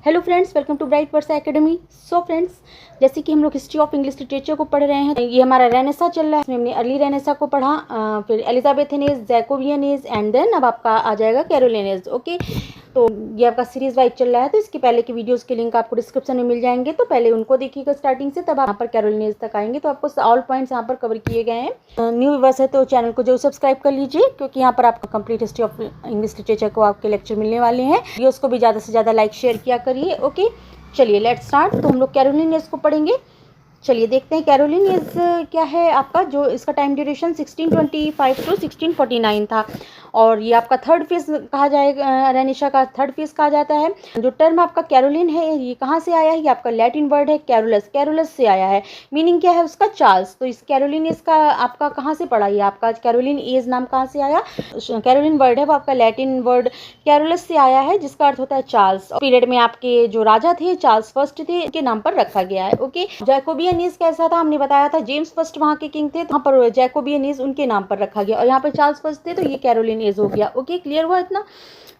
Hello friends, welcome to Bright Versa Academy. So friends, जैसे कि हम लोग हिस्ट्री ऑफ इंग्लिश लिटरेचर को पढ़ रहे हैं, ये हमारा रेनेसा चल रहा है। इसमें हमने अर्ली रेनेसा को पढ़ा, फिर Elizabethan age, Jacobean age and then अब आपका आ जाएगा कैरोलिन एज। ओके, तो ये आपका सीरीज वाइज चल रहा है। तो इसके पहले की वीडियोस के लिंक आपको डिस्क्रिप्शन में मिल जाएंगे, तो पहले उनको देखिएगा स्टार्टिंग से, तब यहाँ पर कैरोलिन एज तक आएंगे। तो आपको ऑल पॉइंट्स यहाँ पर कवर किए गए हैं। न्यू व्यूअर्स है तो चैनल को जो सब्सक्राइब कर लीजिए, क्योंकि यहाँ पर आपको complete history of English literature को आपके लेक्चर मिलने वाले हैं। वीडियोस को भी ज़्यादा से ज़्यादा लाइक शेयर किया करिए। ओके, चलिए लेट्स स्टार्ट। तो हम लोग कैरोलिन एज को पढ़ेंगे। चलिए देखते हैं कैरोलिन एज क्या है आपका। जो इसका टाइम ड्यूरेशन 1625 टू 1649 था, और ये आपका थर्ड फेज कहा जाएगा, रेनिशा का थर्ड फेज कहा जाता है। जो टर्म आपका कैरोलिन है, ये कहाँ से आया है? ये आपका लैटिन वर्ड है कैरोलस, कैरोलस से आया है। मीनिंग क्या है उसका? चार्ल्स। तो इस कैरोलिन एज का आपका कहाँ से पढ़ा? ये आपका कैरोलिन एज नाम कहाँ से आया? कैरोलिन वर्ड है वो आपका लैटिन वर्ड कैरोलस से आया है, जिसका अर्थ होता है चार्ल्स। पीरियड में आपके जो राजा थे चार्ल्स फर्स्ट थे, इनके नाम पर रखा गया है। ओके, जैकोबियन एज कैसा था? हमने बताया था जेम्स फर्स्ट वहाँ के किंग थे, यहाँ पर जैकोबियन एज उनके नाम पर रखा गया, और यहाँ पर चार्ल्स फर्स्ट थे, तो ये कैरोलिन एज हो गया। ओके, क्लियर हुआ इतना?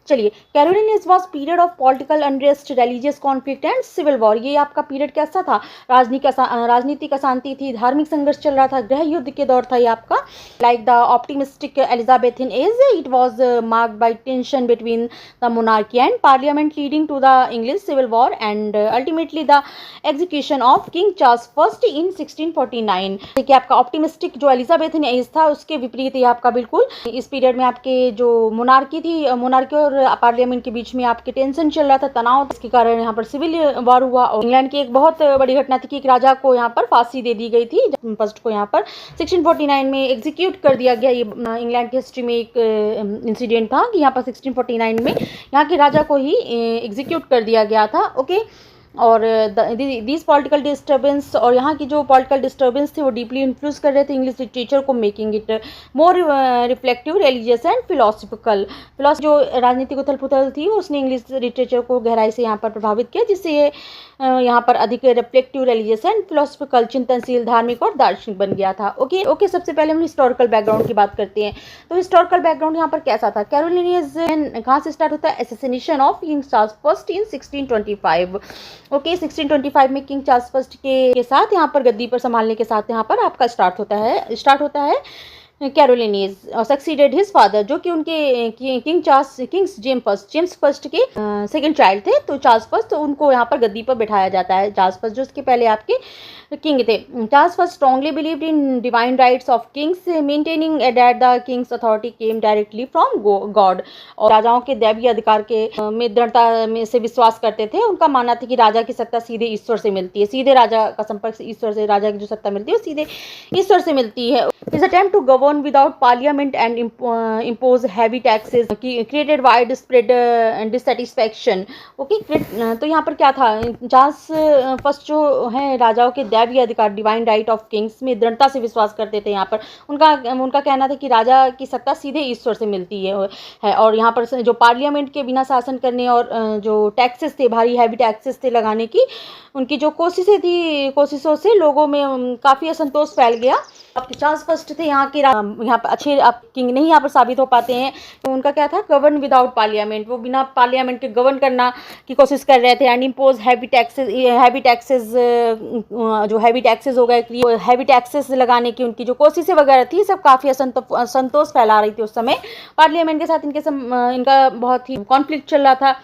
चलिए, Caroline age was period of political unrest, religious conflict and civil war. ये आपका पीरियड कैसा था? राजनीतिक अशांति थी, धार्मिक संघर्ष चल रहा था, गृह युद्ध के दौर था ये आपका। Like the optimistic Elizabethan age, it was marked by tension between the monarchy and parliament, leading to the English civil war and ultimately the execution of king Charles first in 1649। देखिए, आपका ऑप्टिमिस्टिक जो Elizabethan age था उसके विपरीत ये आपका बिल्कुल इस पीरियड में आपके जो मोनार्की थी, मोनार्की और पार्लियामेंट के बीच में आपके टेंशन चल रहा था, तनाव, इसके कारण यहाँ पर सिविल वॉर हुआ। और इंग्लैंड की एक बहुत बड़ी घटना थी कि एक राजा को यहाँ पर फांसी दे दी गई थी, फर्स्ट को यहाँ पर 1649 में एग्जीक्यूट कर दिया गया। ये इंग्लैंड की हिस्ट्री में एक इंसिडेंट था कि यहाँ पर 1649 में यहाँ के राजा को ही एग्जीक्यूट कर दिया गया था। ओके, और दीज पॉलिटिकल डिस्टर्बेंस, और यहाँ की जो पॉलिटिकल डिस्टर्बेंस थी वो डीपली इन्फ्लुएंस कर रहे थे इंग्लिश लिटरेचर को, making it more reflective, religious and philosophical. जो राजनीतिक उथल पुथल थी उसने इंग्लिश लिटरेचर को गहराई से यहाँ पर प्रभावित किया, जिससे ये यहाँ पर अधिक रिफ्लेक्टिव, रिलीजियस एंड फिलोसफिकल, चिंतनशील, धार्मिक और दार्शनिक बन गया था। ओके, सबसे पहले हम हिस्टोरिकल बैकग्राउंड की बात करते हैं। तो हिस्टोरिकल बैकग्राउंड यहाँ पर कैसा था? कैरोलिन एज कहाँ से स्टार्ट होता है? Assassination of king Charles first in 1625। Okay, 1625 में किंग चार्ल्स फर्स्ट के साथ यहाँ पर गद्दी पर संभालने के साथ यहाँ पर आपका स्टार्ट होता है कैरोलिन एज, और सक्सीडेड हिज फादर, जो कि उनके किंग्स जेम्स फर्स्ट के सेकंड चाइल्ड थे। तो चार्ल्स फर्स्ट, तो उनको यहाँ पर गद्दी पर बिठाया जाता है। चार्ल्स फर्स्ट जो उसके पहले आपके किंग थे। Charles first strongly believed in divine rights of Kings, maintaining that the Kings authority came directly from God, और राजाओं के दैवीय अधिकार के में दृढ़ता में से विश्वास करते थे। उनका मानना था कि राजा की सत्ता सीधे ईश्वर से मिलती है, सीधे राजा का संपर्क ईश्वर से, राजा की जो सत्ता मिलती है वो सीधे ईश्वर से मिलती है। His attempt to govern without parliament and impose heavy taxes created widespread dissatisfaction. Okay, तो यहाँ पर क्या था? चार्ल्स फर्स्ट जो है राजाओं के दैवीय अधिकार, डिवाइन राइट ऑफ किंग्स में दृढ़ता से विश्वास करते थे। यहाँ पर उनका कहना था कि राजा की सत्ता सीधे ईश्वर से मिलती है, और यहाँ पर जो पार्लियामेंट के बिना शासन करने और जो टैक्सेस थे, भारी हैवी टैक्सेस थे लगाने की, उनकी जो कोशिशों से लोगों में काफ़ी असंतोष फैल गया। अब चार्ल्स फर्स्ट थे यहाँ पर अच्छे आप किंग नहीं यहाँ पर साबित हो पाते हैं। तो उनका क्या था? गवर्न विदाउट पार्लियामेंट, वो बिना पार्लियामेंट के गवर्न करना की कोशिश कर रहे थे। एंड इम्पोज हैवी टैक्सेस हो गए, हैवी टैक्सेस लगाने की उनकी जो कोशिशें वगैरह थी, सब काफ़ी असंतोष फैला रही थी उस समय। पार्लियामेंट के साथ इनका बहुत ही कॉन्फ्लिक्ट चल रहा था।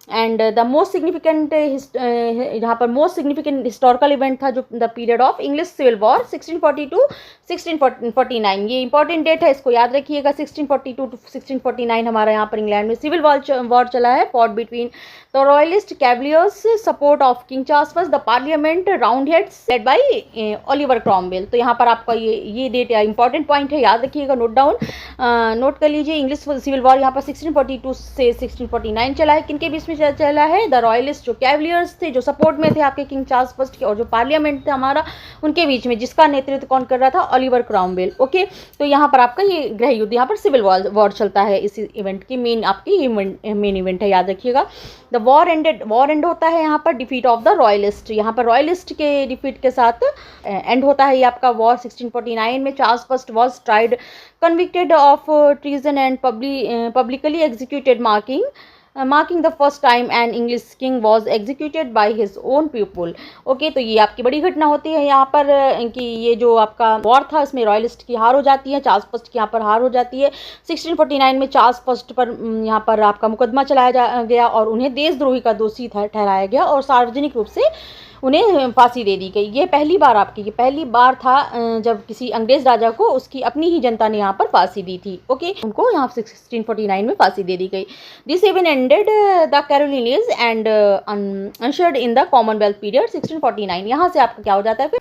एंड द मोस्ट सिग्निफिकेंट यहाँ पर मोस्ट सिग्निफिकेंट हिस्टोरिकल इवेंट था जो the period of English civil war 1642 1649। ये इंपॉर्टेंट डेट है, इसको याद रखिएगा। 1642 टू 1649 हमारा यहाँ पर इंग्लैंड में सिविल वॉर चला है, fought between the royalist Cavaliers, support of king Charles first, the parliament round heads led by Oliver Cromwell. तो यहाँ पर आपका ये डेट इंपॉर्टेंट पॉइंट है, याद रखिएगा, नोट कर लीजिए। इंग्लिश सिविल वॉर यहाँ पर 1642 से 1649 चला है। किनके बीच में चला है? द रॉयलिस्ट जो कैवलियर्स थे, जो सपोर्ट में थे आपके किंग चार्ल्स फर्स्ट के, और जो पार्लियामेंट थे हमारा, उनके बीच में, जिसका नेतृत्व कौन कर रहा था? Oliver Cromwell. ओके, तो यहाँ पर आपका ये गृह युद्ध, यहाँ पर सिविल वॉर चलता है। इस इवेंट की मेन इवेंट है, याद रखिएगा। द वॉर एंड होता है यहाँ पर डिफीट ऑफ द रॉयलिस्ट, यहाँ पर रॉयलिस्ट के डिफीट के साथ एंड होता है ये आपका वॉर 1649 में। Charles first was tried, convicted of treason and publicly executed, marking marking the first time an English king was executed by his own people. Okay, तो ये आपकी बड़ी घटना होती है यहाँ पर कि ये जो आपका वॉर था इसमें रॉयलिस्ट की हार हो जाती है, चार्ल्स फर्स्ट की यहाँ पर हार हो जाती है। 1649 में चार्ल्स फर्स्ट पर यहाँ पर आपका मुकदमा चलाया गया और उन्हें देशद्रोही का दोषी ठहराया गया और सार्वजनिक रूप से उन्हें फांसी दे दी गई। ये पहली बार था जब किसी अंग्रेज राजा को उसकी अपनी ही जनता ने यहाँ पर फांसी दी थी। ओके, उनको यहाँ 1649 में फांसी दे दी गई। This even ended the Carolines and ushered in the Commonwealth period 1649। यहाँ से आपका क्या हो जाता है, फिर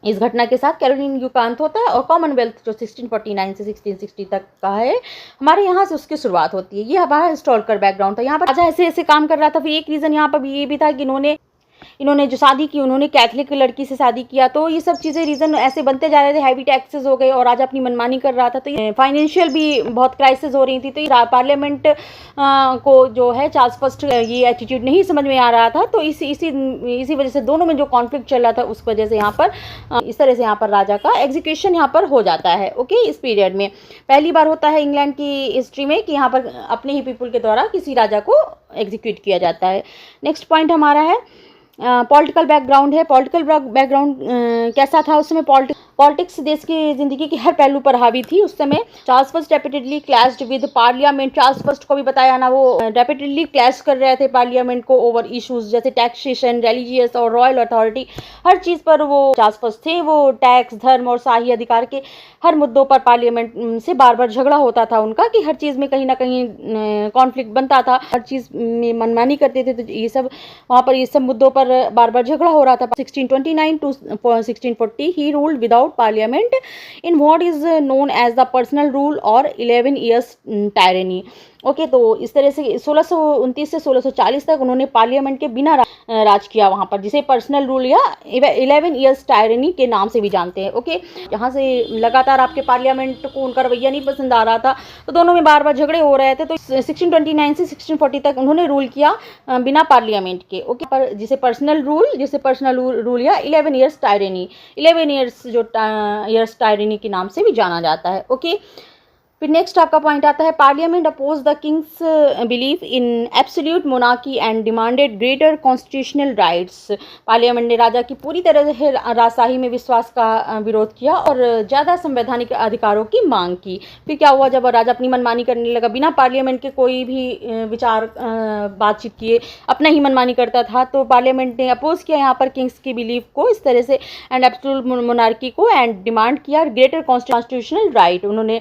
इस घटना के साथ कैरोलिन युग का अंत होता है और कॉमनवेल्थ जो 1649 से 1660 तक का है हमारे यहाँ से उसकी शुरुआत होती है। ये हमारा हिस्टोरिकल बैकग्राउंड था। यहाँ पर राजा ऐसे ऐसे काम कर रहा था। फिर एक रीज़न यहाँ पर ये भी था कि इन्होंने जो शादी की उन्होंने कैथलिक लड़की से शादी किया, तो ये सब चीज़ें रीज़न ऐसे बनते जा रहे थे। हैवी टैक्सेस हो गए और राजा अपनी मनमानी कर रहा था, तो फाइनेंशियल भी बहुत क्राइसिस हो रही थी। तो पार्लियामेंट को जो है चार्ल्स फर्स्ट ये एटीट्यूड नहीं समझ में आ रहा था, तो इसी वजह से दोनों में जो कॉन्फ्लिक्ट चल रहा था उस वजह से यहाँ पर इस तरह से यहाँ पर राजा का एग्जीक्यूशन यहाँ पर हो जाता है। ओके, इस पीरियड में पहली बार होता है इंग्लैंड की हिस्ट्री में कि यहाँ पर अपने ही पीपल के द्वारा किसी राजा को एग्जीक्यूट किया जाता है। नेक्स्ट पॉइंट हमारा है पॉलिटिकल बैकग्राउंड है। पॉलिटिकल बैकग्राउंड कैसा था उस समय? पॉलिटिक्स देश की जिंदगी के हर पहलू पर हावी थी उस समय। Charles first repeatedly clashed with parliament. Charles first को भी बताया ना, वो रेपिटेडली क्लैश कर रहे थे पार्लियामेंट को ओवर इश्यूज जैसे टैक्सेशन, रिलीजियस और रॉयल अथॉरिटी। हर चीज़ पर वो चार्ल्स फर्स्ट थे। वो टैक्स, धर्म और शाही अधिकार के हर मुद्दों पर पार्लियामेंट से बार बार झगड़ा होता था उनका, कि हर चीज़ में कहीं ना कहीं कॉन्फ्लिक्ट बनता था, हर चीज़ में मनमानी करते थे। तो ये सब वहाँ पर ये सब मुद्दों पर बार बार झगड़ा हो रहा था। 1629 to 1640 he ruled without parliament in what is known as the personal rule or 11 years tyranny। Okay, तो इस तरह से 1629 से 1640 तक उन्होंने पार्लियामेंट के बिना राज किया वहाँ पर, जिसे पर्सनल रूल या 11 ईयर्स टायरनी के नाम से भी जानते हैं। ओके, यहाँ से लगातार आपके पार्लियामेंट को उनका रवैया नहीं पसंद आ रहा था, तो दोनों में बार बार झगड़े हो रहे थे। तो 1629 से 1640 तक उन्होंने रूल किया बिना पार्लियामेंट के। ओके, पर जिसे पर्सनल रूल या 11 ईयर्स टायरनी, 11 ईयर्स जो ईयर्स टायरनी के नाम से भी जाना जाता है। ओके, फिर नेक्स्ट आपका पॉइंट आता है parliament oppose the king's belief in absolute monarchy and demanded greater constitutional rights. Parliament ने राजा की पूरी तरह से राजशाही में विश्वास का विरोध किया और ज़्यादा संवैधानिक अधिकारों की मांग की। फिर क्या हुआ, जब राजा अपनी मनमानी करने लगा, बिना पार्लियामेंट के कोई भी विचार बातचीत किए अपना ही मनमानी करता था, तो पार्लियामेंट ने अपोज किया यहाँ पर किंग्स की बिलीफ को इस तरह से एंड एब्सोल्यूट मोनार्की को, एंड डिमांड किया ग्रेटर कॉन्स्टिट्यूशनल राइट। उन्होंने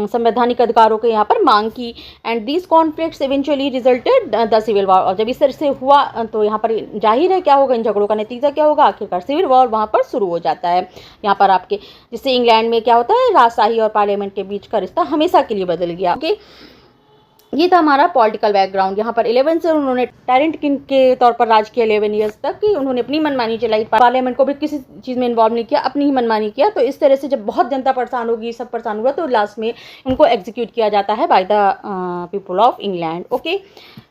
संवैधानिक अधिकारों के यहाँ पर मांग की। And these conflicts eventually resulted the civil war. और जब इस तरह से हुआ तो यहाँ पर जाहिर है क्या होगा, इन झगड़ों का नतीजा क्या होगा, आखिरकार सिविल वॉर वहाँ पर शुरू हो जाता है यहाँ पर आपके, जिससे इंग्लैंड में क्या होता है, राजशाही और पार्लियामेंट के बीच का रिश्ता हमेशा के लिए बदल गया। ओके, ये था हमारा पॉलिटिकल बैकग्राउंड। यहाँ पर 11 से उन्होंने टायरेंट किंग के तौर पर राज किया 11 ईयर्स तक, कि उन्होंने अपनी मनमानी चलाई, पार्लियामेंट को भी किसी चीज़ में इन्वॉल्व नहीं किया, अपनी ही मनमानी किया। तो इस तरह से जब बहुत जनता परेशान होगी, सब परेशान हुआ, तो लास्ट में उनको एग्जीक्यूट किया जाता है by the people of England. Okay,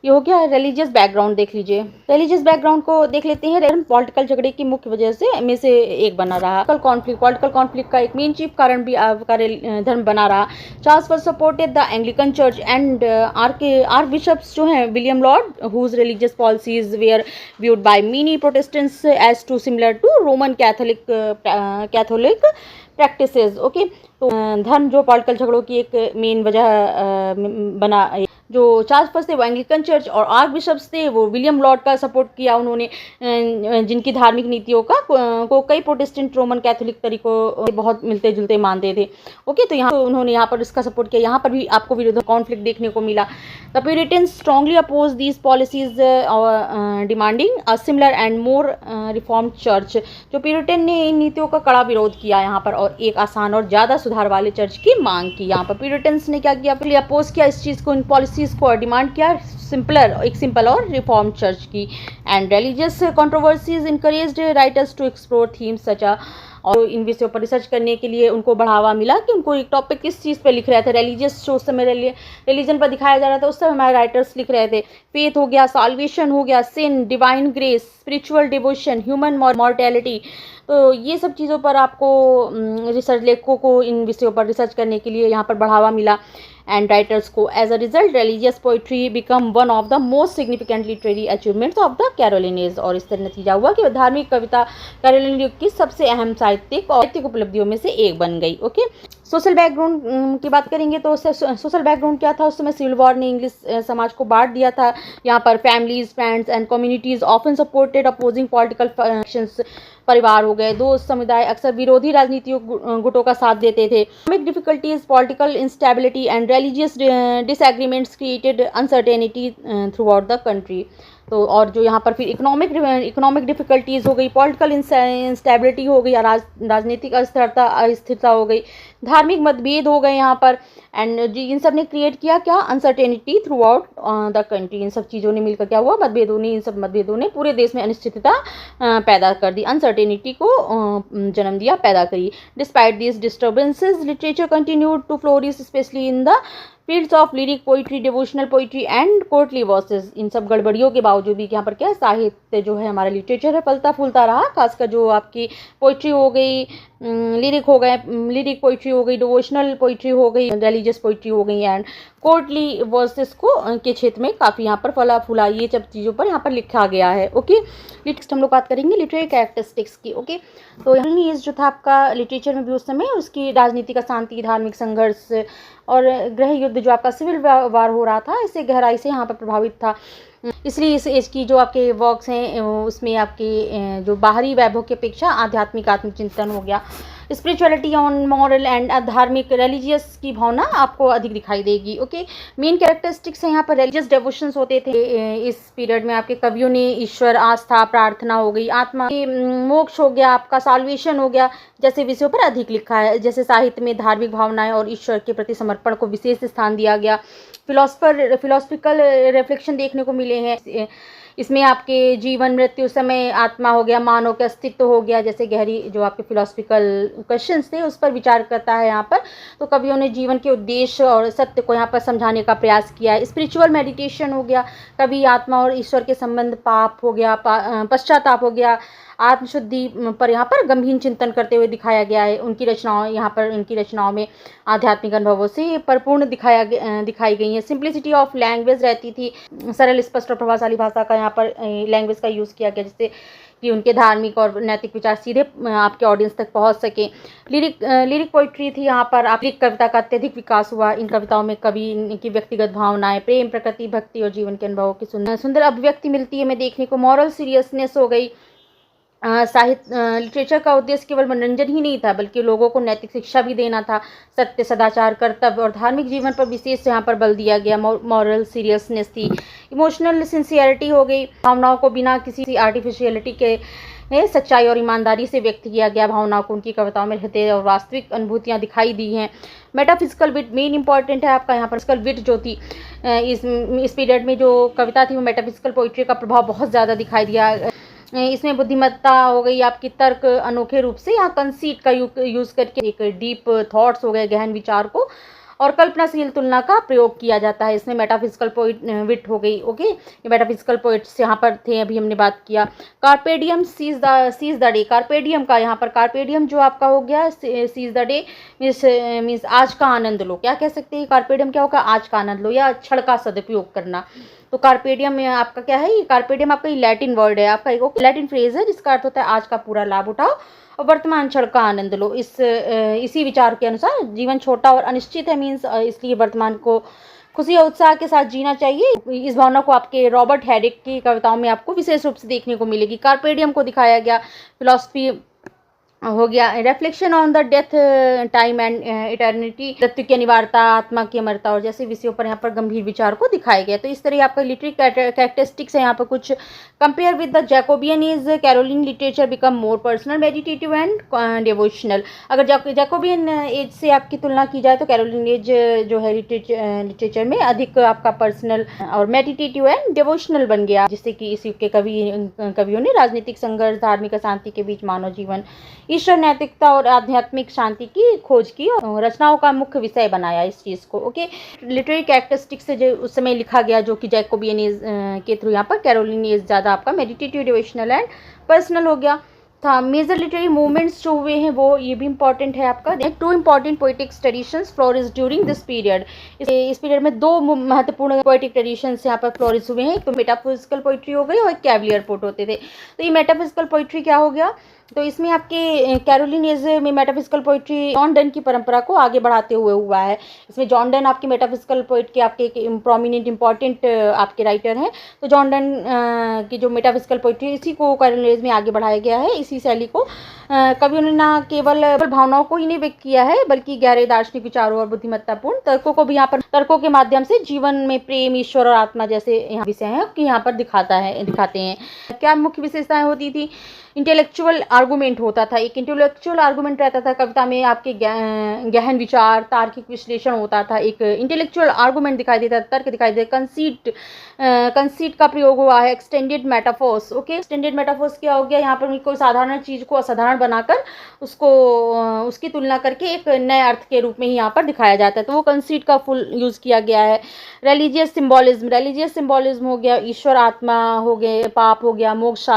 ये हो गया। रिलीजियस बैकग्राउंड देख लीजिए। रिलीजियस बैकग्राउंड को देख लेते हैं। पॉलिटिकल झगड़े की मुख्य वजह से में से एक बना रहा पॉलिटिकल कॉन्फ्लिक्ट का एक मेन चीफ कारण भी धर्म बना रहा। Charles first supported the Anglican church and archbishops जो हैं William Laud, whose religious policies were viewed by many Protestants as to similar to Roman Catholic practices. Okay, तो धर्म जो पॉलिटिकल झगड़ों की एक मेन वजह बना। जो चार्ल्स फर्स्ट थे वो एंग्लिकन चर्च और आर्क बिशप्स थे वो विलियम लॉर्ड का सपोर्ट किया उन्होंने, जिनकी धार्मिक नीतियों को कई प्रोटेस्टेंट रोमन कैथोलिक तरीकों से बहुत मिलते जुलते मानते थे। ओके, तो यहाँ उन्होंने यहाँ पर इसका सपोर्ट किया। यहाँ पर भी आपको विरोध कॉन्फ्लिक्ट देखने को मिला। The Puritans strongly oppose these policies demanding a similar and more reformed church. जो प्यूरिटन ने इन नीतियों का कड़ा विरोध किया यहाँ पर और एक आसान और ज़्यादा सुधार वाले चर्च की मांग की। यहाँ पर प्यूरिटन्स ने क्या किया, पहले अपोज किया इस चीज़ को, इन पॉलिसीज को, डिमांड किया एक सिंपल और रिफॉर्म चर्च की। And religious controversies encouraged writers to explore themes such a, और इन विषयों पर रिसर्च करने के लिए उनको बढ़ावा मिला कि उनको एक टॉपिक किस चीज़ पर लिख रहे थे। रिलीजियस जो उस समय रिलीजन पर दिखाया जा रहा था, उस समय हमारे राइटर्स लिख रहे थे। फेथ हो गया, साल्वेशन हो गया, sin, divine grace, spiritual devotion, human mortality. तो ये सब चीज़ों पर आपको रिसर्च लेखकों को इन विषयों पर रिसर्च करने के लिए यहाँ पर बढ़ावा मिला। एंड राइटर्स को। As a result religious poetry become one of the most significant literary achievements of the Caroline age. और इस तरह नतीजा हुआ कि धार्मिक कविता कैरोलिन युग की सबसे अहम साहित्यिक उपलब्धियों में से एक बन गई। ओके, सोशल बैकग्राउंड की बात करेंगे तो सोशल बैकग्राउंड क्या था उस समय? सिविल वॉर ने इंग्लिश समाज को बांट दिया था। यहाँ पर families, friends and communities often supported opposing political factions. परिवार हो गए, दोस्त समुदाय अक्सर विरोधी राजनीतिक गुटों का साथ देते थे। Economic difficulties, political instability and religious disagreements created uncertainty throughout the country. तो और जो यहाँ पर फिर इकोनॉमिक डिफिकल्टीज़ हो गई, पॉलिटिकल इंस्टेबिलिटी हो गई, राजनीतिक अस्थिरता हो गई, धार्मिक मतभेद हो गए यहाँ पर, एंड इन सब ने क्रिएट किया क्या? Uncertainty throughout the country. इन सब चीज़ों ने मिलकर क्या हुआ? इन सब मतभेदों ने पूरे देश में अनिश्चितता पैदा कर दी, अनसर्टेनिटी को जन्म दिया, पैदा करी। Despite this disturbances literature continued to flourish specially in the fields of lyric poetry, devotional poetry and courtly verses. इन सब गड़बड़ियों के बावजूद भी यहाँ पर क्या साहित्य जो है हमारा लिटरेचर है फलता फूलता रहा। खासकर जो आपकी पोइट्री हो गई, लिरिक पोइट्री हो गई, डिवोशनल पोइट्री हो गई, रिलीजियस पोइट्री हो गई एंड कोर्टली वर्सेस को के क्षेत्र में काफ़ी यहाँ पर फला फूला ये सब चीज़ों पर यहाँ पर लिखा गया है। ओके, नेक्स्ट हम लोग बात करेंगे लिटरेरी कैरेक्टरिस्टिक्स की। ओके, तो यहाँ जो था आपका लिटरेचर में भी उस समय उसकी राजनीतिक अशांति, धार्मिक संघर्ष और गृह युद्ध जो आपका सिविल वार हो रहा था, इससे गहराई से यहाँ पर प्रभावित था। इसलिए इस एज की जो आपके वर्क्स हैं उसमें आपके जो बाहरी वैभव की अपेक्षा आध्यात्मिक आत्मचिंतन हो गया, स्पिरिचुअलिटी ऑन मॉरल एंड धार्मिक रिलीजियस की भावना आपको अधिक दिखाई देगी। ओके, मेन कैरेक्टरिस्टिक्स है यहाँ पर रिलीजियस डेवोशंस होते थे इस पीरियड में। आपके कवियों ने ईश्वर, आस्था, प्रार्थना हो गई, आत्मा के मोक्ष हो गया, आपका साल्वेशन हो गया, जैसे विषयों पर अधिक लिखा है। जैसे साहित्य में धार्मिक भावनाएं और ईश्वर के प्रति समर्पण को विशेष स्थान दिया गया। फिलोसफिकल रिफ्लेक्शन देखने को मिले हैं इसमें। आपके जीवन, मृत्यु, समय, आत्मा हो गया, मानव के अस्तित्व हो गया, जैसे गहरी जो आपके फिलोसफिकल क्वेश्चंस थे उस पर विचार करता है यहाँ पर। तो कवियों ने जीवन के उद्देश्य और सत्य को यहाँ पर समझाने का प्रयास किया है। स्पिरिचुअल मेडिटेशन हो गया, कभी आत्मा और ईश्वर के संबंध, पाप हो गया, पश्चाताप हो गया, आत्मशुद्धि पर यहाँ पर गंभीर चिंतन करते हुए दिखाया गया है। उनकी रचनाओं में आध्यात्मिक अनुभवों से परिपूर्ण दिखाई गई है। सिंप्लिसिटी ऑफ लैंग्वेज रहती थी, सरल, स्पष्ट और प्रभावशाली भाषा का यहाँ पर लैंग्वेज का यूज़ किया गया, जिससे कि उनके धार्मिक और नैतिक विचार सीधे आपके ऑडियंस तक पहुंच सके। लिरिक पोइट्री थी यहाँ पर। लिरिक कविता का अत्यधिक विकास हुआ। इन कविताओं में कवि की व्यक्तिगत भावनाएं, प्रेम, प्रकृति, भक्ति और जीवन के अनुभवों की सुंदर अभिव्यक्ति मिलती है हमें देखने को। मॉरल सीरियसनेस हो गई। लिटरेचर का उद्देश्य केवल मनोरंजन ही नहीं था, बल्कि लोगों को नैतिक शिक्षा भी देना था। सत्य, सदाचार, कर्तव्य और धार्मिक जीवन पर विशेष यहाँ पर बल दिया गया। मॉरल सीरियसनेस थी। इमोशनल सिंसियरिटी हो गई। भावनाओं को बिना किसी आर्टिफिशियलिटी के सच्चाई और ईमानदारी से व्यक्त किया गया। भावनाओं को उनकी कविताओं में हृदय और वास्तविक अनुभूतियाँ दिखाई दी हैं। मेटाफिजिकल विट मेन इंपॉर्टेंट है आपका यहाँ पर। फिजिकल विट जो थी इस पीरियड में जो कविता थी वो मेटाफिजिकल पोइट्री का प्रभाव बहुत ज़्यादा दिखाई दिया। इसमें बुद्धिमत्ता हो गई, आपकी तर्क अनोखे रूप से यहाँ कंसीट का यूज़ करके एक डीप थॉट्स हो गए, गहन विचार को और कल्पनाशील तुलना का प्रयोग किया जाता है। इसमें मेटाफिजिकल विट हो गई। ओके, ये मेटाफिजिकल पोइट्स यहाँ पर थे, अभी हमने बात किया। कार्पेडियम सीज द डे। कार्पेडियम का यहाँ पर कार्पेडियम जो आपका हो गया सीज द डे मीन्स आज का आनंद लो। क्या कह सकते हैं? कार्पेडियम क्या होगा? आज का आनंद लो या क्षण का सदुपयोग करना। तो कार्पेडियम में आपका क्या है? ये कार्पेडियम आपका लैटिन वर्ड है, आपका एक लैटिन फ्रेज है जिसका अर्थ होता है आज का पूरा लाभ उठाओ और वर्तमान क्षण का आनंद लो। इसी विचार के अनुसार जीवन छोटा और अनिश्चित है, मीन्स इसलिए वर्तमान को खुशी और उत्साह के साथ जीना चाहिए। इस भावना को आपके रॉबर्ट हैरिक की कविताओं में आपको विशेष रूप से देखने को मिलेगी। कार्पेडियम को दिखाया गया। फिलॉसफी हो गया। Reflection on the death, time and eternity. मृत्यु की अनिवार्यता, आत्मा की अमरता और जैसे विषयों पर यहाँ पर गंभीर विचार को दिखाया गया। तो इस तरह आपका लिटरेरी कैरेक्टरिस्टिक्स है यहाँ पर कुछ। Compare with the Jacobean age, Caroline literature become more personal, meditative and devotional. अगर जैकोबियन एज से आपकी तुलना की जाए तो कैरोलिन एज जो है लिटरेचर में अधिक आपका पर्सनल और मेडिटेटिव एंड डिवोशनल बन गया, जिससे कि इस युग के कवियों ने राजनीतिक संघर्ष, धार्मिक अशांति के बीच मानव जीवन, ईश्वर, नैतिकता और आध्यात्मिक शांति की खोज की और रचनाओं का मुख्य विषय बनाया इस चीज़ को। ओके, लिटरेरी कैरेक्टरिस्टिक्स से जो उस समय लिखा गया जो कि जैकोबियन एज के थ्रू यहाँ पर कैरोलिन एज ज़्यादा आपका मेडिटेटिव, डिवोशनल एंड पर्सनल हो गया। था। मेजर लिटरेरी मूवमेंट्स जो हुए हैं वो ये भी इंपॉर्टेंट है आपका। Two important poetic traditions flourish during this period. इस पीरियड में दो महत्वपूर्ण पोइटिक ट्रेडिशंस यहाँ पर फ्लोरिश हुए हैं। तो मेटाफिजिकल पोइट्री हो गई और कैवलियर पोट होते थे। तो ये मेटाफिजिकल पोइट्री क्या हो गया, तो इसमें आपके कैरोलिनेज में मेटाफिजिकल पोइट्री जॉन डन की परंपरा को आगे बढ़ाते हुए हुआ है। इसमें जॉन डन आपके मेटाफिजिकल पोइट के आपके प्रोमिनेंट इंपॉर्टेंट आपके राइटर हैं। तो जॉन डन की जो मेटाफिजिकल पोइट्री इसी को कैरोलिनेज में आगे बढ़ाया गया है। इसी शैली को कवियों ने न केवल भावनाओं को ही नहीं व्यक्त किया है बल्कि गहरे दार्शनिक विचारों और बुद्धिमत्तापूर्ण तर्कों को भी यहाँ पर तर्कों के माध्यम से जीवन में प्रेम, ईश्वर और आत्मा जैसे यहाँ विषय हैं कि यहाँ पर दिखाते हैं। क्या मुख्य विशेषताएं होती थी, इंटेलेक्चुअल आर्गूमेंट होता था, एक इंटेलेक्चुअल आर्गूमेंट रहता था कविता में, आपके गहन विचार, तार्किक विश्लेषण होता था, एक इंटेलेक्चुअल आर्गूमेंट दिखाई देता, तर्क दिखाई देता, कंसीट का प्रयोग हुआ है, extended metaphors. Okay, extended metaphors क्या हो गया, यहाँ पर कोई साधारण चीज को असाधारण बनाकर उसकी तुलना करके एक नए अर्थ के रूप में ही यहाँ पर दिखाया जाता है, तो वो कंसीट का फुल यूज किया गया है। रिलीजियस सिंबॉलिज्म हो गया, ईश्वर, आत्मा हो गए, पाप हो गया, मोक्ष,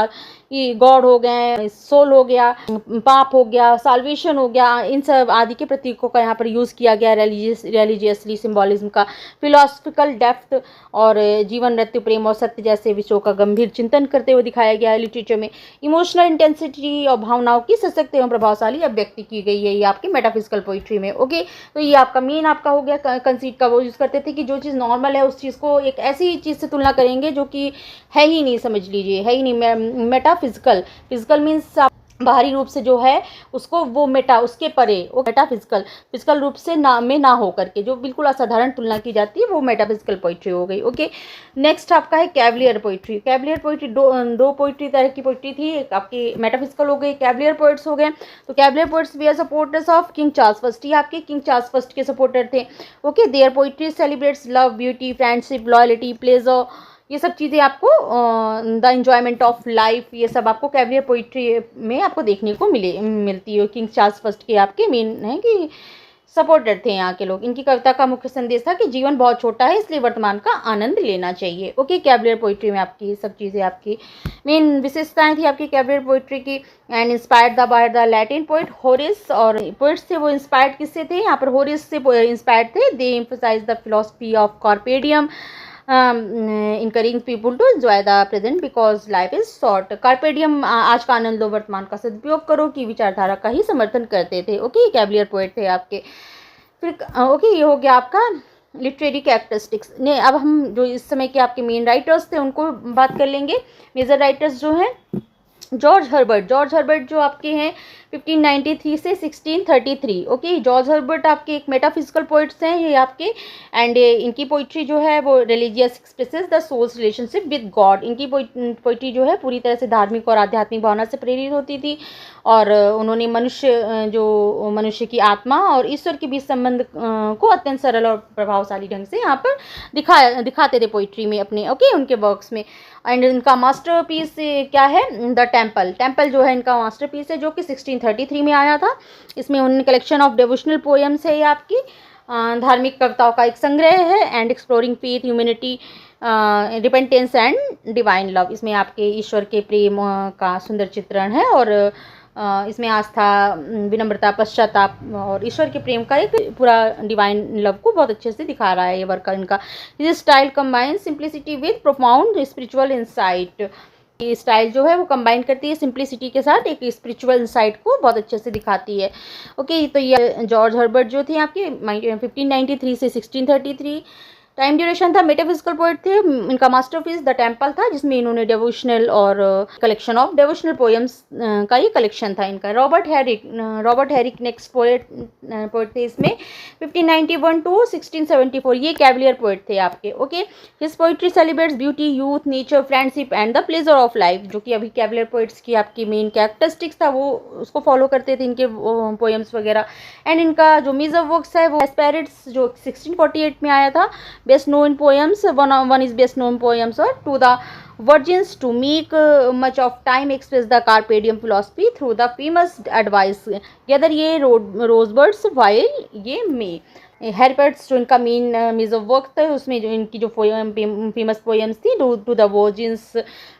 गॉड हो गए, सोल हो गया, पाप हो गया, साल्वेशन हो गया, इन सब आदि के प्रतीकों का यहाँ पर यूज़ किया गया रिलीजियसली सिंबॉलिज्म का। फिलोसफिकल डेप्थ और जीवन, मृत्यु, प्रेम और सत्य जैसे विषयों का गंभीर चिंतन करते हुए दिखाया गया है। लिटरेचर में इमोशनल इंटेंसिटी और भावनाओं की सशक्त एवं प्रभावशाली अभिव्यक्ति की गई है ये आपकी मेटाफिजिकल पोइट्री में। ओके, तो ये आपका मेन आपका हो गया कंसीट का। वो यूज़ करते थे कि जो चीज़ नॉर्मल है उस चीज़ को एक ऐसी चीज़ से तुलना करेंगे जो कि है ही नहीं, समझ लीजिए है ही नहीं। फिजिकल मीन्स बाहरी रूप से जो है उसको वो उसके परे वो फिजिकल रूप से ना हो करके जो बिल्कुल असाधारण तुलना की जाती है वो मेटाफिजिकल पोइट्री हो गई। ओके, नेक्स्ट आपका है कैवलियर पोइट्री। दो पोइट्री तरह की पोइट्री थी, एक आपकी मेटाफिजिकल हो गई, कैवलियर पोइट्स हो गए। तो cavalier poets we are supporters of king Charles first, ये आपके किंग चार्ल्स फर्स्ट के सपोर्टर थे। Okay, their poetry celebrates love, beauty, friendship, loyalty, pleasure, ये सब चीज़ें आपको द एन्जॉयमेंट ऑफ लाइफ, ये सब आपको कैवलियर पोइट्री में आपको देखने को मिलती है। किंग चार्ल्स फर्स्ट के आपके मेन है कि सपोर्टर थे यहाँ के लोग। इनकी कविता का मुख्य संदेश था कि जीवन बहुत छोटा है इसलिए वर्तमान का आनंद लेना चाहिए। ओके, कैवलियर पोइट्री में आपकी सब चीज़ें आपकी मेन विशेषताएं थी आपकी कैवलियर पोइट्री की। And inspired by the Latin poet Horace, और पोइट्स थे वो इंस्पायर्ड किससे थे, यहाँ पर होरेस से इंस्पायर्ड थे। They emphasize the philosophy of carpe diem, encouraging people to enjoy the present because life is short। कार्पेडियम, आज का आनंद लो, वर्तमान का सदुपयोग करो की विचारधारा का ही समर्थन करते थे। ओके, कैवलियर पोएट थे आपके। फिर ओके, ये हो गया आपका लिटरेरी कैरेक्टरिस्टिक्स ने। अब हम जो इस समय के आपके मेन राइटर्स थे उनको बात कर लेंगे। मेजर राइटर्स जो हैं जॉर्ज हर्बर्ट जो आपके हैं 1593 से 1633। ओके, जॉर्ज हर्बर्ट आपके एक मेटाफिजिकल पोइट्स हैं ये आपके। एंड इनकी पोइट्री जो है वो religious expresses the souls relationship with God. इनकी पोइट्री जो है पूरी तरह से धार्मिक और आध्यात्मिक भावना से प्रेरित होती थी और उन्होंने मनुष्य की आत्मा और ईश्वर के बीच संबंध को अत्यंत सरल और प्रभावशाली ढंग से यहाँ पर दिखाते थे पोइट्री में अपने। ओके, उनके वर्क्स में। एंड इनका मास्टरपीस क्या है, द टेम्पल जो है इनका मास्टरपीस है जो कि 1633 में आया था। इसमें उन कलेक्शन ऑफ डिवोशनल पोएम्स है ये आपकी धार्मिक कविताओं का एक संग्रह है। And exploring faith, humanity, repentance and divine love, इसमें आपके ईश्वर के प्रेम का सुंदर चित्रण है और इसमें आस्था, विनम्रता, पश्चाताप और ईश्वर के प्रेम का एक पूरा डिवाइन लव को बहुत अच्छे से दिखा रहा है ये वर्क इनका। This style combine simplicity with profound spiritual insight. ये स्टाइल जो है वो कंबाइन करती है सिंप्लिसिटी के साथ एक स्पिरिचुअल इंसाइट को बहुत अच्छे से दिखाती है। ओके, तो ये जॉर्ज हर्बर्ट जो थे आपके 1593 से 1633। टाइम ड्यूरेशन था, मेटाफिजिकल पोएट थे। इनका मास्टरपीस द टेम्पल था जिसमें इन्होंने डिवोशनल और कलेक्शन ऑफ डिवोशनल पोएम्स का ये कलेक्शन था इनका। रॉबर्ट हैरिक नेक्स्ट पोएट थे इसमें 1591 टू 1674। ये कैवलियर पोएट थे आपके। Okay, his poetry celebrates beauty, youth, nature, friendship and the pleasure of life, जो कि अभी कैवलियर पोएट्स की आपकी मेन कैरेक्टरिस्टिक्स था वो उसको फॉलो करते थे इनके पोएम्स वगैरह। एंड इनका जो मेजर वर्क्स है वो एस्पेरिट्स जो 1648 में आया था। Best known poems, one is best known poems or to the virgins to make much of time express the carpe diem philosophy through the famous advice gather ye rosebuds while ye may। हेरपेट्स जो इनका main major work था, उसमें जो इनकी जो famous poems थी, to the virgins,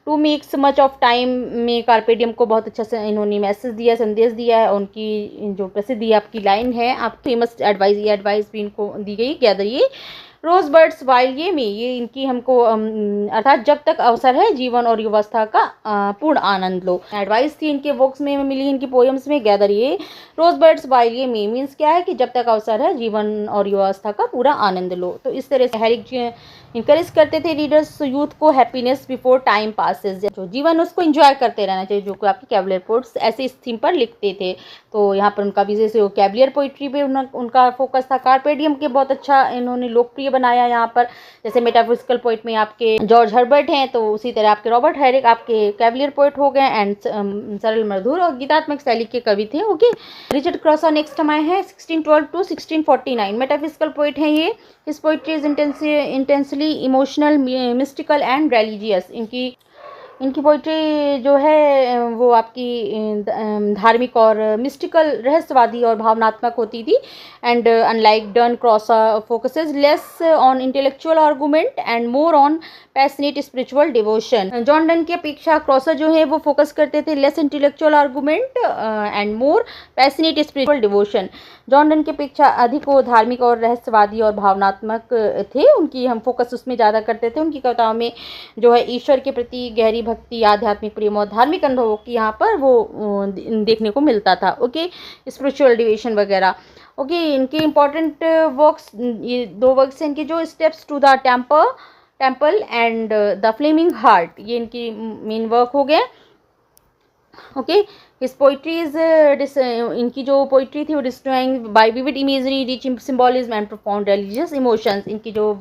to makes much of time में कार्pe diem को बहुत अच्छा से इन्होंने मैसेज दिया, संदेश दिया है। उनकी जो प्रसिद्ध आपकी लाइन है, आप फेमस एडवाइस, ये एडवाइस भी इनको दी गई, गैदर ये रोज बर्ड्स वाइल ये में, ये इनकी हमको अर्थात जब तक अवसर है जीवन और युवावस्था का पूर्ण आनंद लो, एडवाइस थी इनके वर्क्स में मिली, इनकी पोएम्स में। गैदर ये रोज बर्ड्स वाइल ये में मीन्स क्या है कि जब तक अवसर है जीवन और युवावस्था का पूरा आनंद लो। तो इस तरह से हैरिक इंकरेज करते थे रीडर्स, यूथ को हैप्पीनेस बिफोर टाइम पासेस, जो जीवन उसको एंजॉय करते रहना चाहिए, जो कि आपकी कैवलियर पोइट्स ऐसे इस थीम पर लिखते थे। तो यहाँ पर उनका विशेष कैवलियर पोइट्री पे उनका फोकस था। कार्pe diem के बहुत अच्छा इन्होंने लोकप्रिय बनाया यहाँ पर, जैसे मेटाफिजिकल पोइट में आपके जॉर्ज हर्बर्ट हैं, तो उसी तरह आपके रॉबर्ट हैरिक आपके कैवलियर पोइट हो गए, एंड सरल मधुर और गीतात्मक शैली के कवि थे। ओके, रिचर्ड क्रॉसा नेक्स्ट हमारे हैं 1612 टू 1649, मेटाफिजिकल पोइट हैं ये। His poetry is intensely emotional, mystical and religious. इनकी पोइट्री जो है वो आपकी धार्मिक और मिस्टिकल, रहस्यवादी और भावनात्मक होती थी। And unlike Donne Crashaw focuses less on intellectual argument and more on passionate spiritual devotion. John Donne की अपेक्षा क्रॉसा जो है वो फोकस करते थे less intellectual argument and more passionate spiritual devotion. John Donne की अपेक्षा अधिक वो धार्मिक और रहस्यवादी और भावनात्मक थे, उनकी हम फोकस उसमें ज़्यादा करते थे। उनकी कविताओं में जो है ईश्वर के प्रति गहरी भक्ति, आध्यात्मिक प्रेम और धार्मिक अनुभवों की यहाँ पर वो देखने को मिलता था। ओके, स्पिरिचुअल डिविएशन वगैरह। ओके, इनके इम्पॉर्टेंट वर्क्स, ये 2 वर्क्स हैं इनके, जो steps to the temple and the flaming heart, ये इनकी मेन वर्क हो गए। ओके, हिज पोइट्री इज इनकी जो पोइट्री थी वो destroying by vivid imagery, rich symbolism and profound religious emotions. इनकी जो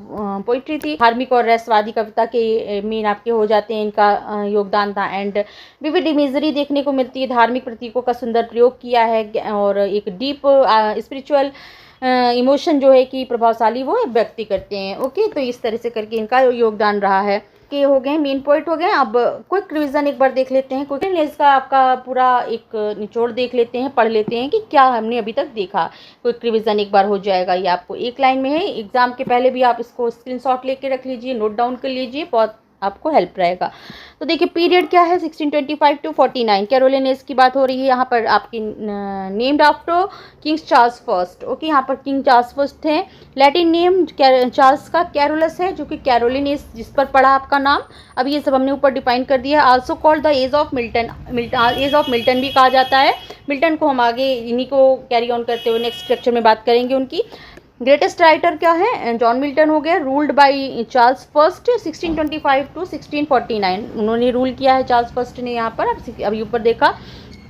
पोइट्री थी धार्मिक और रहस्यवादी कविता के मेन आपके हो जाते हैं, इनका योगदान था। एंड विविड इमेजरी देखने को मिलती है, धार्मिक प्रतीकों का सुंदर प्रयोग किया है, और एक डीप स्पिरिचुअल इमोशन जो है कि प्रभावशाली वो व्यक्ति करते हैं। ओके, तो इस तरह से करके इनका योगदान रहा है। के हो गए, मेन पॉइंट हो गए। अब क्विक रिवीजन एक बार देख लेते हैं, क्विक इसका आपका पूरा एक निचोड़ देख लेते हैं, पढ़ लेते हैं कि क्या हमने अभी तक देखा। क्विक रिवीजन एक बार हो जाएगा, ये आपको एक लाइन में है। एग्जाम के पहले भी आप इसको स्क्रीनशॉट लेके रख लीजिए, नोट डाउन कर लीजिए, बहुत आपको हेल्प रहेगा। तो देखिए पीरियड क्या है, 1625 टू 49, कैरोलिनेस की बात हो रही है यहाँ पर, आपकी named after king Charles first. Okay, यहाँ पर किंग चार्ल्स फर्स्ट है। लैटिन नेम चार्ल्स का कैरोलस है, जो कि कैरोलिनेस जिस पर पड़ा आपका नाम। अब ये सब हमने ऊपर डिफाइन कर दिया। Also called the age of Milton, age of Milton भी कहा जाता है। मिल्टन को हम आगे इन्हीं को कैरी ऑन करते हुए नेक्स्ट लेक्चर में बात करेंगे उनकी। ग्रेटेस्ट राइटर क्या है, जॉन मिल्टन हो गया। Ruled by Charles first 1625 to 1649, उन्होंने रूल किया है चार्ल्स फर्स्ट ने यहाँ पर, अभी ऊपर देखा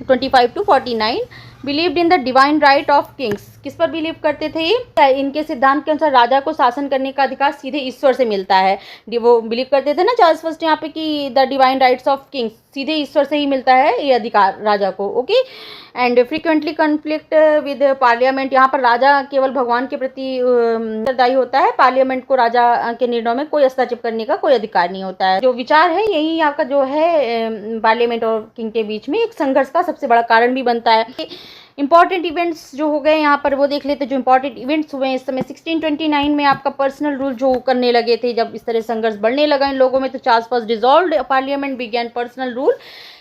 25 to 49। Believed in the divine right of kings, किस पर बिलीव करते थे ये, इनके सिद्धांत के अनुसार राजा को शासन करने का अधिकार सीधे ईश्वर से मिलता है। वो बिलीव करते थे ना चार्ल्स फर्स्ट यहाँ पे कि the divine rights of Kings, सीधे ईश्वर से ही मिलता है ये अधिकार राजा को। Okay, and frequently conflict with parliament, यहाँ पर राजा केवल भगवान के प्रति उत्तरदायी होता है, पार्लियामेंट को राजा के निर्णयों में कोई हस्तक्षेप करने का कोई अधिकार नहीं होता है। जो विचार है यही आपका जो है पार्लियामेंट और किंग के बीच में एक संघर्ष का सबसे बड़ा कारण भी बनता है। इंपॉर्टेंट इवेंट्स जो हो गए यहाँ पर वो देख लेते, जो इंपॉर्टेंट इवेंट्स हुए इस समय 1629 में आपका पर्सनल रूल जो करने लगे थे, जब इस तरह संघर्ष बढ़ने लगा इन लोगों में, तो Charles first dissolved parliament, began personal rule,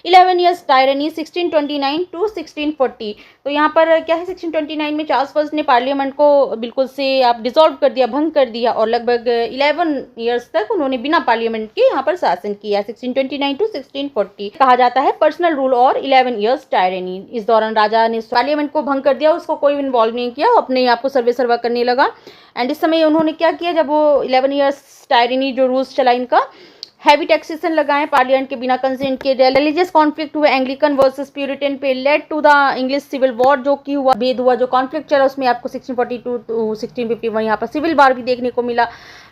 11 years tyranny 1629 to 1640। तो यहाँ पर क्या है, 1629 में चार्ल्स फर्स्ट ने पार्लियामेंट को बिल्कुल से आप डिसॉल्व कर दिया, भंग कर दिया, और लगभग 11 ईयर्स तक उन्होंने बिना पार्लियामेंट के यहाँ पर शासन किया। 1629 टू 1640 कहा जाता है पर्सनल रूल और 11 ईयर्स टायरनी। इस दौरान राजा ने पार्लियामेंट को भंग कर दिया, उसको कोई इन्वॉल्व नहीं किया, अपने आप को सर्वे सर्वा करने लगा। एंड इस समय उन्होंने क्या किया, जब वो 11 ईयर्स टायरनी जो रूल्स चला इनका, हैवी टैक्सेशन लगाए पार्लियामेंट के बिना कंसेंट के, रिलीजियस कॉन्फ्लिक्ट हुए एंग्लिकन वर्सेस प्यूरिटन पे, led to the English civil war, जो कि हुआ भेद हुआ, जो कॉन्फ्लिक्ट चला उसमें आपको 1642 टू 1651 यहाँ पर सिविल वार भी देखने को मिला।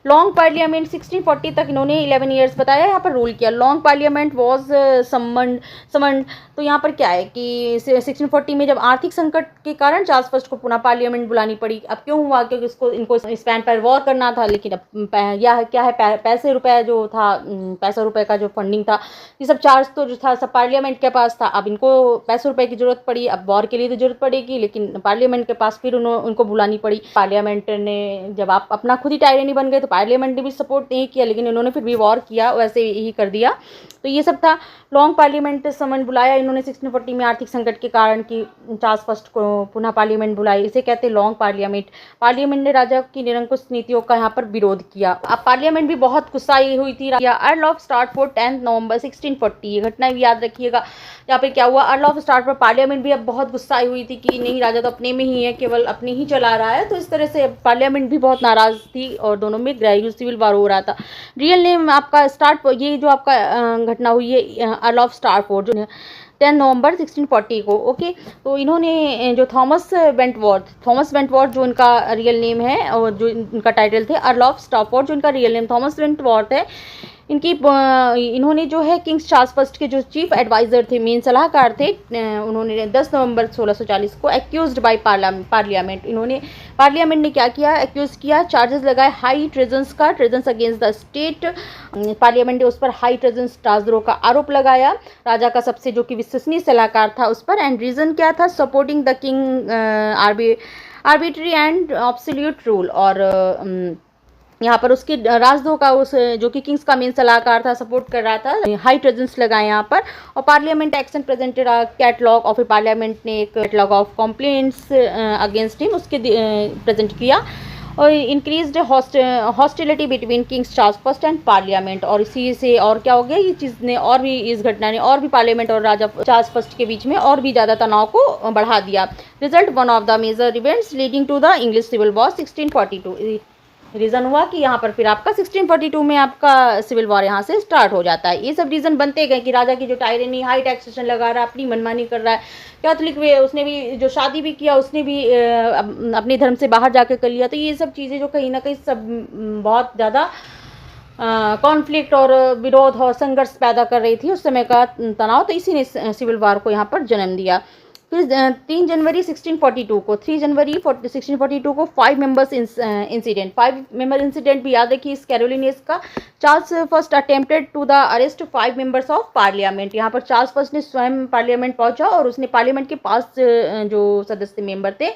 लॉन्ग पार्लियामेंट 1640 तक इन्होंने 11 ईयर्स बताया यहाँ पर रूल किया। Long parliament was summoned. तो यहाँ पर क्या है कि 1640 में जब आर्थिक संकट के कारण चार्ल्स फर्स्ट को पुनः पार्लियामेंट बुलानी पड़ी। अब क्यों हुआ? क्योंकि इनको स्पेन पर वॉर करना था, लेकिन अब यह क्या है, पैसे रुपए जो था, पैसा रुपए का जो फंडिंग था, ये सब चार्ज तो जो था सब पार्लियामेंट के पास था। अब इनको पैसे रुपए की जरूरत पड़ी, अब वॉर के लिए तो जरूरत पड़ेगी, लेकिन पार्लियामेंट के पास फिर उनको बुलानी पड़ी। पार्लियामेंट ने जब आप अपना खुद ही टायरेनी बन गए तो पार्लियामेंट ने भी सपोर्ट नहीं किया, लेकिन इन्होंने फिर भी वॉर किया, वैसे ही कर दिया। तो ये सब था। लॉन्ग पार्लियामेंट समन बुलाया इन्होंने 1640 में आर्थिक संकट के कारण कि चार्ल्स फर्स्ट को पुनः पार्लियामेंट बुलाई, इसे कहते हैं लॉन्ग पार्लियामेंट। पार्लियामेंट ने राजा की निरंकुश नीतियों का यहाँ पर विरोध किया। अब पार्लियामेंट भी बहुत गुस्साई हुई थी। अर्ल ऑफ स्टार्टफोर्ड 10 नवंबर 1640, ये घटना भी याद रखिएगा। यहाँ पे क्या हुआ, अर्ल ऑफ स्टार्टफोर्ड पार्लियामेंट भी अब बहुत गुस्साई हुई थी कि नहीं, राजा तो अपने में ही है, केवल अपने ही चला रहा है। तो इस तरह से पार्लियामेंट भी बहुत नाराज थी और दोनों में गृह सिविल वार हो रहा था। रियल नेम आपका ये जो आपका घटना हुई है अर्ल ऑफ स्टार्टफोर्ड जो 10 नवंबर 1640 को। ओके, तो इन्होंने जो थॉमस वेंटवर्थ जो इनका रियल नेम है और जो इनका टाइटल थे अर्ल ऑफ स्टार्टफोर्ड, जो इनका रियल नेम थॉमस वेंटवर्थ है, इन्होंने जो है किंग्स चार्ल्स फर्स्ट के जो चीफ एडवाइज़र थे, मेन सलाहकार थे, उन्होंने 10 नवंबर 1640 को एक्यूज्ड बाय पार्लियामेंट, इन्होंने पार्लियामेंट ने क्या किया, एक्यूज किया, चार्जेस लगाए हाई ट्रेजन्स का, ट्रेजन्स अगेंस्ट द स्टेट। पार्लियामेंट ने उस पर हाई ट्रेजन्स राजद्रोह का आरोप लगाया, राजा का सबसे जो कि विश्वसनीय सलाहकार था उस पर। एंड रीज़न क्या था, supporting the king arbitrary and absolute rule. और यहाँ पर उसके राजद्रोह का उस जो कि किंग्स का मेन सलाहकार था सपोर्ट कर रहा था। हाई ट्रेजन्स लगाए यहाँ पर। और parliament action presented catalogue of parliament ने एक catalogue of complaints against him उसके प्रेजेंट किया। और increased hostility between Kings Charles first and parliament. और इसी से और क्या हो गया, ये चीज़ ने और भी, इस घटना ने और भी पार्लियामेंट और राजा चार्ल्स फर्स्ट के बीच में और भी ज़्यादा तनाव को बढ़ा दिया। Result one of the major events leading to the English civil war 1642। Reason हुआ कि यहाँ पर फिर आपका 1642 में आपका सिविल वॉर यहाँ से स्टार्ट हो जाता है। ये सब रीज़न बनते गए कि राजा की जो टायरेनी, हाई टैक्सेशन लगा रहा है, अपनी मनमानी कर रहा है। कैथोलिक वे उसने भी जो शादी भी किया उसने भी अपने धर्म से बाहर जाकर कर लिया। तो ये सब चीज़ें जो कहीं ना कहीं सब बहुत ज़्यादा कॉन्फ्लिक्ट और विरोध और संघर्ष पैदा कर रही थी उस समय का तनाव। तो इसी ने सिविल वॉर को यहाँ पर जन्म दिया। फिर 3 जनवरी 1642 को 1642 को 5 मेंबर्स इंसिडेंट, 5 मेंबर इंसिडेंट भी याद रखिए इस कैरोलिनेस का। Charles first attempted to the arrest 5 members of parliament. यहाँ पर चार्ल्स फर्स्ट ने स्वयं पार्लियामेंट पहुंचा और उसने पार्लियामेंट के पास जो सदस्य मेंबर थे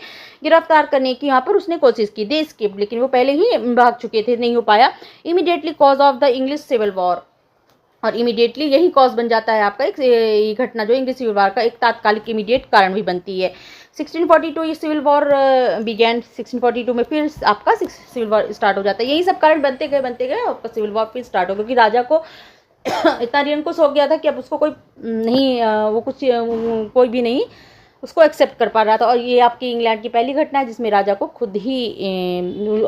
गिरफ्तार करने की यहाँ पर उसने कोशिश की। दे एस्केप्ड, लेकिन वो पहले ही भाग चुके थे, नहीं हो पाया। Immediately cause of the English civil war, और इमीडिएटली यही कॉज बन जाता है आपका एक घटना जो इंग्लिश सिविल वॉर का एक तात्कालिक इमीडिएट कारण भी बनती है। 1642 ये सिविल वॉर बिगैन। 1642 में फिर आपका सिविल वॉर स्टार्ट हो जाता है। यही सब कारण बनते गए आपका सिविल वॉर फिर स्टार्ट हो, क्योंकि राजा को इतना निरंकुश हो गया था कि अब उसको कोई नहीं कोई भी नहीं उसको एक्सेप्ट कर पा रहा था। और ये आपकी इंग्लैंड की पहली घटना है जिसमें राजा को खुद ही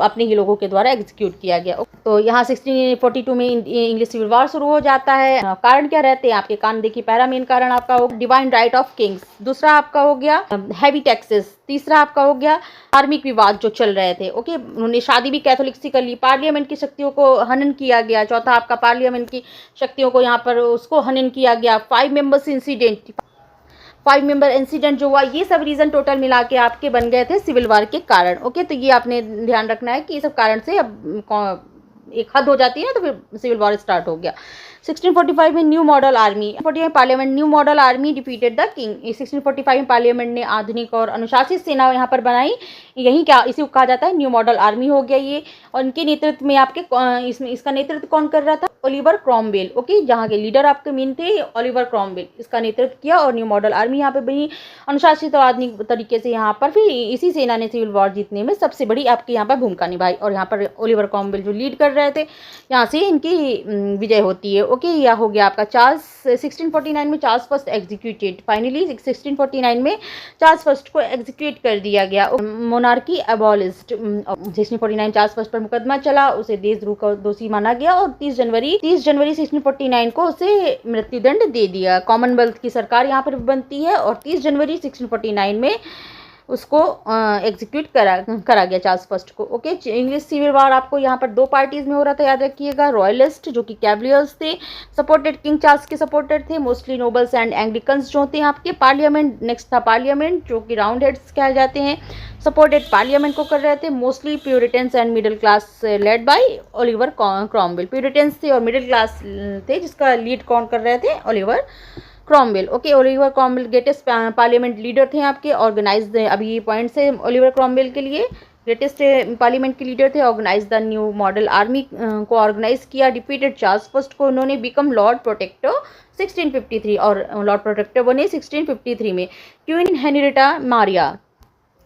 अपने ही लोगों के द्वारा एग्जीक्यूट किया गया। तो यहाँ 1642 में इंग्लिश सिविल वॉर शुरू हो जाता है। कारण क्या रहते हैं आपके, कान देखिए, पहला मेन कारण आपका हो डिवाइन राइट ऑफ किंग्स, दूसरा आपका हो गया हैवी टैक्सेस, तीसरा आपका हो गया धार्मिक विवाद जो चल रहे थे। ओके, उन्होंने शादी भी कैथोलिक से कर ली, पार्लियामेंट की शक्तियों को हनन किया गया। चौथा आपका पार्लियामेंट की शक्तियों को यहाँ पर उसको हनन किया गया। 5 मेंबर इंसिडेंट जो हुआ, ये सब रीज़न टोटल मिला के आपके बन गए थे सिविल वॉर के कारण। ओके, तो ये आपने ध्यान रखना है कि ये सब कारण से अब एक हद हो जाती है ना, तो फिर सिविल वॉर स्टार्ट हो गया। 1645 में new model army, 45 parliament new model army defeated the king. 1645 में पार्लियामेंट ने आधुनिक और अनुशासित सेना यहाँ पर बनाई। यही क्या इसी को कहा जाता है न्यू मॉडल आर्मी हो गया ये। और इनके नेतृत्व में आपके इसका नेतृत्व कौन कर रहा था, ओलिवर क्रॉमवेल। ओके, जहाँ के लीडर आपके मेन थे ओलिवर क्रॉमवेल, इसका नेतृत्व किया और न्यू मॉडल आर्मी यहाँ पे बनी अनुशासित और आधुनिक तरीके से। यहाँ पर फिर इसी सेना ने सिविल वॉर जीतने में सबसे बड़ी आपकी यहाँ पर भूमिका निभाई। और यहाँ पर ओलिवर क्रॉमवेल जो लीड कर रहे थे, यहाँ से इनकी विजय होती है। ओके, यह हो गया आपका 1649 में चार्ल्स फर्स्ट एग्जीक्यूटेड। फाइनली 1649 में चार्ल्स फर्स्ट को एग्जीक्यूट कर दिया गया। Monarchy abolished. 1649 चार्ल्स फर्स्ट पर मुकदमा चला, उसे देशद्रोह का दोषी माना गया और 30 जनवरी 1649 को उसे मृत्युदंड दे दिया। कॉमनवेल्थ की सरकार यहाँ पर बनती है और 30 जनवरी 1649 में उसको एग्जीक्यूट करा गया चार्ल्स फर्स्ट को। ओके, इंग्लिश सिविल वॉर आपको यहाँ पर 2 पार्टीज में हो रहा था, याद रखिएगा। रॉयलिस्ट जो कि कैवलियर्स थे, सपोर्टेड किंग चार्ल्स के सपोर्टर थे, मोस्टली नोबल्स एंड एंग्लिकन्स जो थे आपके। पार्लियामेंट नेक्स्ट था, पार्लियामेंट जो कि राउंड हेड्स कहे जाते हैं, सपोर्टेड पार्लियामेंट को कर रहे थे, mostly Puritans and middle class led by Oliver Cromwell. Puritans थे और मिडिल क्लास थे, जिसका लीड कौन कर रहे थे? Oliver Cromwell. Okay, Oliver Cromwell greatest parliament leader थे आपके। ऑर्गेनाइज, अभी ये पॉइंट्स है ओलिवर क्रॉमवेल के लिए। ग्रेटेस्ट पार्लियामेंट के लीडर थे। Organise the new model army को ऑर्गेनाइज किया। डिफीटेड चार्ल्स फर्स्ट को उन्होंने। बिकम लॉर्ड प्रोटेक्टर 1653 और लॉर्ड प्रोटेक्टर बने 1653 में। क्वीन हेनरिटा मारिया,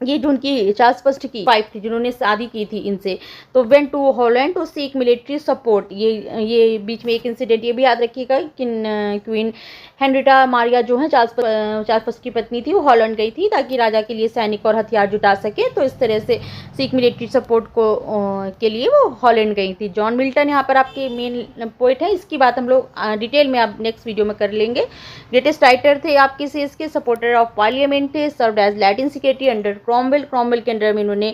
ये जो उनकी चार्ल्स फर्स्ट की वाइफ थी जिन्होंने शादी की थी इनसे, तो went to Holland to seek military support. ये बीच में एक इंसिडेंट ये भी याद रखिएगा कि क्वीन हेनरिटा मारिया जो है चार्ल्स फर्स्ट की पत्नी थी, वो हॉलैंड गई थी ताकि राजा के लिए सैनिक और हथियार जुटा सके। तो इस तरह से सीक मिलिट्री सपोर्ट को के लिए वो हॉलैंड गई थी। जॉन मिल्टन यहाँ पर आपके मेन पोइट है, इसकी बात हम लोग डिटेल में आप नेक्स्ट वीडियो में कर लेंगे। ग्रेटेस्ट राइटर थे आपके से इसके, सपोर्टर ऑफ पार्लियामेंट थे, served as Latin secretary under Cromwell के अंडर में इन्होंने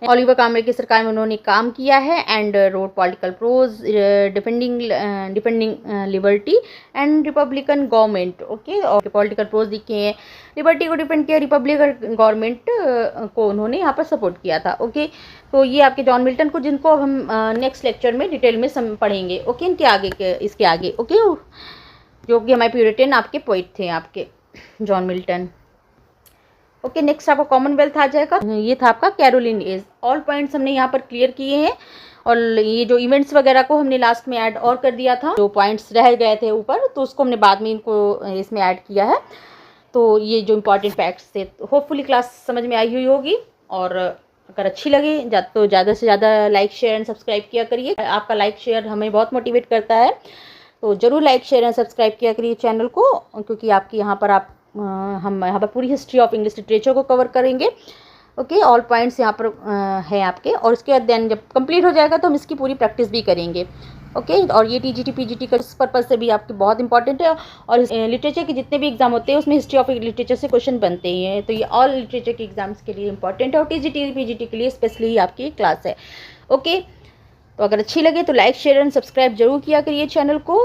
ओलिवर क्रॉमवेल की सरकार में उन्होंने काम किया है। And wrote political prose defending liberty and republican government. Okay, और पॉलिटिकल प्रोज लिखे हैं, लिबर्टी को डिफेंड किया, रिपब्लिकन गवर्नमेंट को उन्होंने यहाँ पर सपोर्ट किया था। ओके, तो ये आपके जॉन मिल्टन को, जिनको हम नेक्स्ट लेक्चर में डिटेल में पढ़ेंगे। ओके, इनके आगे इसके आगे। ओके, जो कि हमारे प्यूरिटन आपके पोइट थे आपके जॉन मिल्टन। ओके, नेक्स्ट आपका कॉमनवेल्थ आ जाएगा। ये था आपका कैरोलिन एज। ऑल पॉइंट्स हमने यहाँ पर क्लियर किए हैं और ये जो इवेंट्स वगैरह को हमने लास्ट में ऐड और कर दिया था, जो पॉइंट्स रह गए थे ऊपर, तो उसको हमने बाद में इनको इसमें ऐड किया है। तो ये जो इंपॉर्टेंट फैक्ट्स थे, होपफुली क्लास समझ में आई हुई होगी। और अगर अच्छी लगे तो ज़्यादा से ज़्यादा लाइक शेयर एंड सब्सक्राइब किया करिए। आपका लाइक शेयर हमें बहुत मोटिवेट करता है, तो ज़रूर लाइक शेयर एंड सब्सक्राइब किया करिए चैनल को, क्योंकि आपकी यहाँ पर हम यहाँ पर पूरी हिस्ट्री ऑफ इंग्लिश लिटरेचर को कवर करेंगे। ओके, ऑल पॉइंट्स यहाँ पर हैं आपके, और इसके बाद देन जब कंप्लीट हो जाएगा तो हम इसकी पूरी प्रैक्टिस भी करेंगे। ओके, और ये टीजीटी पीजीटी का इस पर्पज़ से भी आपके बहुत इंपॉर्टेंट है। और लिटरेचर के जितने भी एग्जाम होते हैं उसमें हिस्ट्री ऑफ लिटरेचर से क्वेश्चन बनते ही हैं, तो ये ऑल लिटरेचर के एग्जाम्स के लिए इंपॉर्टेंट है और टीजीटी पीजीटी के लिए स्पेशली आपकी क्लास है। ओके, तो अगर अच्छी लगे तो लाइक शेयर एंड सब्सक्राइब जरूर किया करिए चैनल को।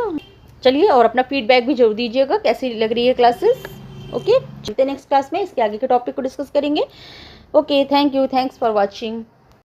चलिए, और अपना फीडबैक भी जरूर दीजिएगा कैसी लग रही है क्लासेस। ओके, चलते नेक्स्ट क्लास में इसके आगे के टॉपिक को डिस्कस करेंगे। Okay, thank you, thanks for watching.